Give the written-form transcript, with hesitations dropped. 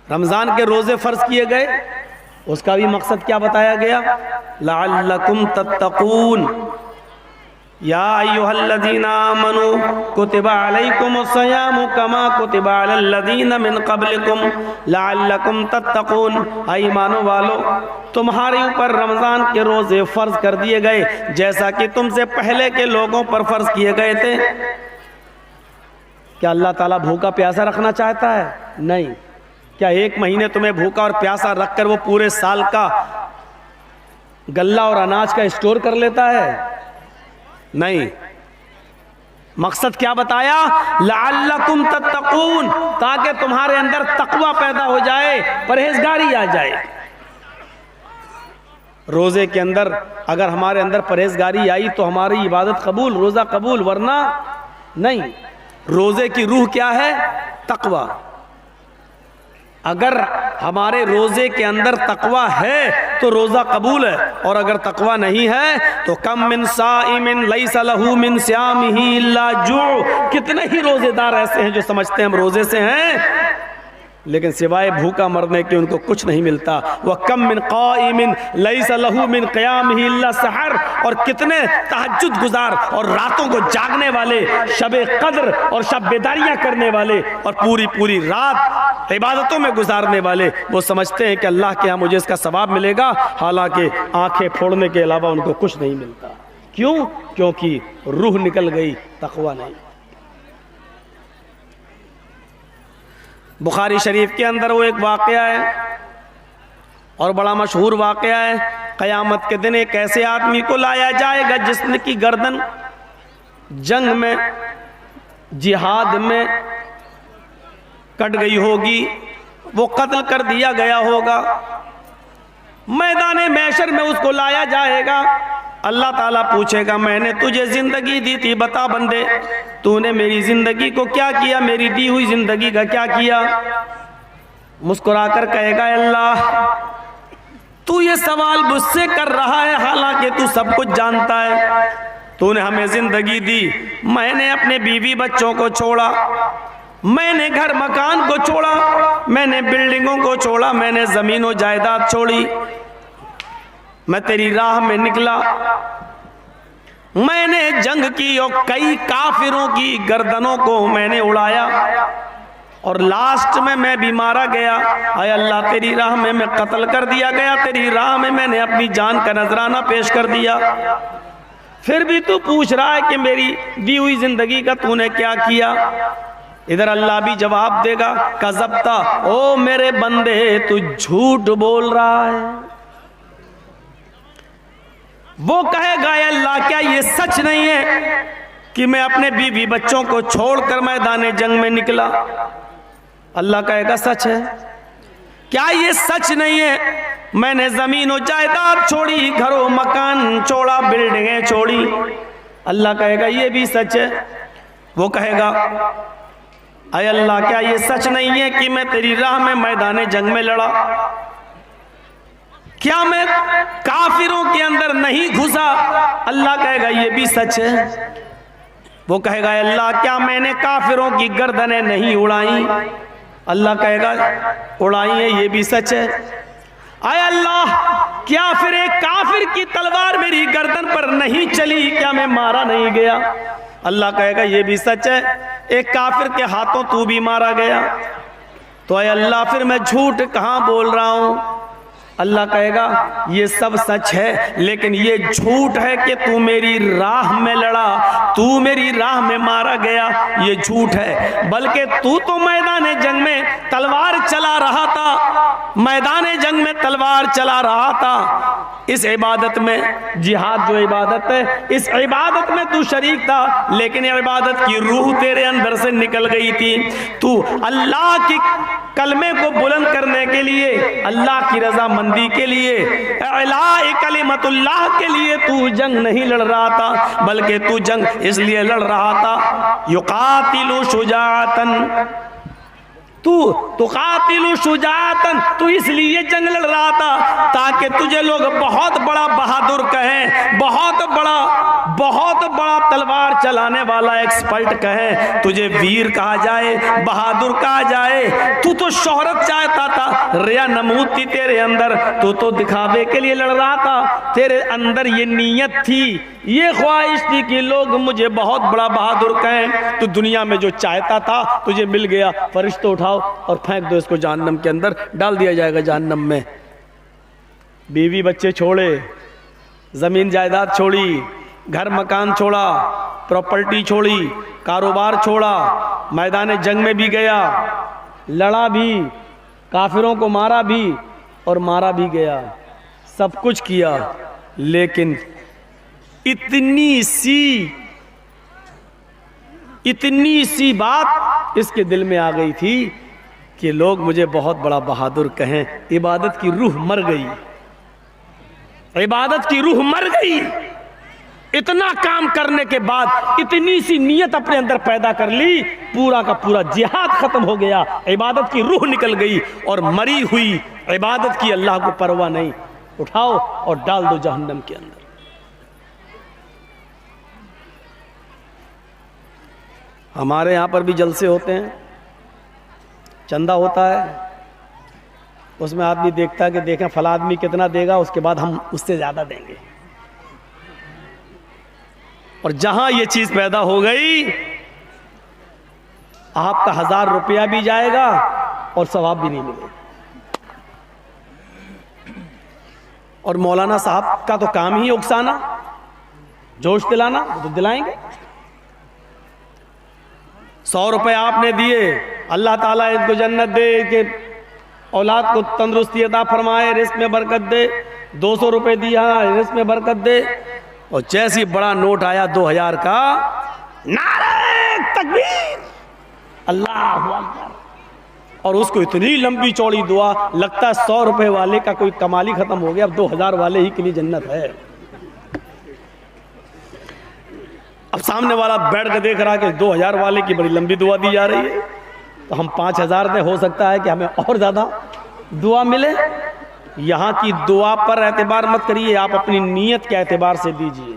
रमज़ान के रोज़े फ़र्ज़ किए गए, उसका भी मकसद क्या बताया गया? लअल्लकुम तत्तकून या अय्युहल्लज़ीना आमनू कुतिबा अलैकुमुस्सियामु कमा कुतिबा अलल्लज़ीना मिन क़ब्लिकुम लअल्लकुम तत्तकून। ईमानो वालो, तुम्हारे ऊपर रमज़ान के रोज़े फ़र्ज़ कर दिए गए जैसा कि तुमसे पहले के लोगों पर फ़र्ज़ किए गए थे। क्या अल्लाह ताला भूखा प्यासा रखना चाहता है? नहीं। क्या एक महीने तुम्हें भूखा और प्यासा रखकर वो पूरे साल का गल्ला और अनाज का स्टोर कर लेता है? नहीं। मकसद क्या बताया? लअल्लकुम तत्तकून, ताकि तुम्हारे अंदर तकवा पैदा हो जाए, परहेजगारी आ जाए। रोजे के अंदर अगर हमारे अंदर परहेजगारी आई तो हमारी इबादत कबूल, रोजा कबूल, वरना नहीं। रोजे की रूह क्या है? तकवा। अगर हमारे रोजे के अंदर तकवा है तो रोजा कबूल है, और अगर तकवा नहीं है तो कम मिन साइमिन लैसा लहू मिन सियामिही इल्ला जू। कितने ही रोजेदार ऐसे हैं जो समझते हैं हम रोजे से हैं, लेकिन सिवाय भूखा मरने के उनको कुछ नहीं मिलता। वह कम मिन क़ाइमिन लैसा लहू मिन क़ियामिही इल्ला सहर। और कितने तहज्जुद गुजार और रातों को जागने वाले, शबे कद्र और शब बेदारियां करने वाले और पूरी पूरी रात इबादतों में गुजारने वाले, वो समझते हैं कि अल्लाह के यहाँ मुझे इसका सवाब मिलेगा, हालांकि आंखें फोड़ने के अलावा उनको कुछ नहीं मिलता। क्यों? क्योंकि रूह निकल गई, तकवा नहीं। बुखारी शरीफ के अंदर वो एक वाक़या है और बड़ा मशहूर वाक़या है। क़यामत के दिन एक ऐसे आदमी को लाया जाएगा जिसने की गर्दन जंग में, जिहाद में कट गई होगी, वो कत्ल कर दिया गया होगा। मैदान महशर में उसको लाया जाएगा। अल्लाह ताला पूछेगा, मैंने तुझे जिंदगी दी थी, बता बंदे तूने मेरी जिंदगी को क्या किया, मेरी दी हुई जिंदगी का क्या किया? मुस्कुराकर कहेगा, अल्लाह तू ये सवाल मुझसे कर रहा है, हालांकि तू सब कुछ जानता है। तूने हमें जिंदगी दी, मैंने अपने बीवी बच्चों को छोड़ा, मैंने घर मकान को छोड़ा, मैंने बिल्डिंगों को छोड़ा, मैंने जमीनों जायदाद छोड़ी, मैं तेरी राह में निकला, मैंने जंग की और कई काफिरों की गर्दनों को मैंने उड़ाया और लास्ट में मैं भी मारा गया। आय अल्लाह तेरी राह में मैं कत्ल कर दिया गया, तेरी राह में मैंने अपनी जान का नजराना पेश कर दिया। फिर भी तू पूछ रहा है कि मेरी दी हुई जिंदगी का तूने क्या किया? इधर अल्लाह भी जवाब देगा, कज़ब्ता, ओ मेरे बंदे तू झूठ बोल रहा है। वो कहेगा, अल्लाह क्या ये सच नहीं है कि मैं अपने बीवी बच्चों को छोड़कर मैदान जंग में निकला? अल्लाह कहेगा सच है। क्या ये सच नहीं है मैंने जमीन और जायदाद छोड़ी, घरों मकान छोड़ा, बिल्डिंगें छोड़ी? अल्लाह कहेगा ये भी सच है। वो कहेगा, अय अल्लाह क्या ये सच नहीं है कि मैं तेरी राह में मैदान जंग में लड़ा? क्या मैं काफिरों के अंदर नहीं घुसा? अल्लाह कहेगा ये भी सच है। वो कहेगा, अल्लाह क्या मैंने काफिरों की गर्दनें नहीं उड़ाई? अल्लाह कहेगा उड़ाई है, ये भी सच है। आय अल्लाह क्या फिर एक काफिर की तलवार मेरी गर्दन पर नहीं चली? क्या मैं मारा नहीं गया? अल्लाह कहेगा ये भी सच है। एक काफिर के हाथों तू भी मारा गया। तो आय अल्लाह फिर मैं झूठ कहाँ बोल रहा हूँ? अल्लाह कहेगा ये सब सच है, लेकिन ये झूठ है कि तू मेरी राह में लड़ा, तू मेरी राह में मारा गया, ये झूठ है। बल्कि तू तो मैदान जंग में तलवार चला रहा था, मैदान जंग में तलवार चला रहा था। इस इबादत में, जिहाद जो इबादत है, इस इबादत में तू शरीक था, लेकिन इबादत की रूह तेरे अंदर से निकल गई थी। तू अल्लाह की कलमे को बुलंद करने के लिए, अल्लाह की रजामंदी के लिए, इलाए कलिमतुल्लाह के लिए तू जंग नहीं लड़ रहा था, बल्कि तू जंग इसलिए लड़ रहा था, युकातिलु शुजाअतन, तू कातिलु शुजातन, तू इसलिए जंग लड़ रहा था ताकि तुझे लोग बहुत बड़ा बहादुर कहें, बहुत बड़ा तलवार चलाने वाला एक्सपर्ट कहें, तुझे वीर कहा जाए, बहादुर कहा जाए। तू तो शोहरत चाहता था, रिया नमूद थी तेरे अंदर, तू तो दिखावे के लिए लड़ रहा था, तेरे अंदर ये नीयत थी, ये ख्वाहिश थी कि लोग मुझे बहुत बड़ा बहादुर कहें। तो दुनिया में जो चाहता था तुझे मिल गया, फरिश्ते उठाओ और फेंक दो इसको जहन्नम के अंदर, डाल दिया जाएगा जहन्नम में। बीवी बच्चे छोड़े, जमीन जायदाद छोड़ी, घर मकान छोड़ा, प्रॉपर्टी छोड़ी, कारोबार छोड़ा, मैदान जंग में भी गया, लड़ा भी, काफिरों को मारा भी और मारा भी गया, सब कुछ किया, लेकिन इतनी सी बात इसके दिल में आ गई थी कि लोग मुझे बहुत बड़ा बहादुर कहें। इबादत की रूह मर गई, इबादत की रूह मर गई। इतना काम करने के बाद इतनी सी नीयत अपने अंदर पैदा कर ली, पूरा का पूरा जिहाद खत्म हो गया, इबादत की रूह निकल गई और मरी हुई इबादत की अल्लाह को परवाह नहीं। उठाओ और डाल दो जहन्नम के अंदर। हमारे यहां पर भी जलसे होते हैं, चंदा होता है, उसमें आदमी देखता है कि देखें फला आदमी कितना देगा, उसके बाद हम उससे ज्यादा देंगे। और जहां ये चीज पैदा हो गई, आपका 1000 रुपया भी जाएगा और सवाब भी नहीं मिलेगा। और मौलाना साहब का तो काम ही उकसाना, जोश दिलाना, तो दिलाएंगे। 100 रुपए आपने दिए, अल्लाह ताला इसको जन्नत दे, कि औलाद को तंदुरुस्ती अता फरमाए, रिस्क में बरकत दे। 200 रुपए दिया, रिस्क में बरकत दे। और जैसी बड़ा नोट आया 2000 का, नारे तकबीर, अल्लाह अकबर, और उसको इतनी लंबी चौड़ी दुआ, लगता है 100 रुपए वाले का कोई कमाल ही खत्म हो गया, अब 2000 वाले ही के लिए जन्नत है। अब सामने वाला बैठ कर देख रहा कि 2000 वाले की बड़ी लंबी दुआ दी जा रही है, तो हम 5000 दे, हो सकता है कि हमें और ज्यादा दुआ मिले। यहाँ की दुआ पर एतबार मत करिए, आप अपनी नीयत के एतबार से दीजिए।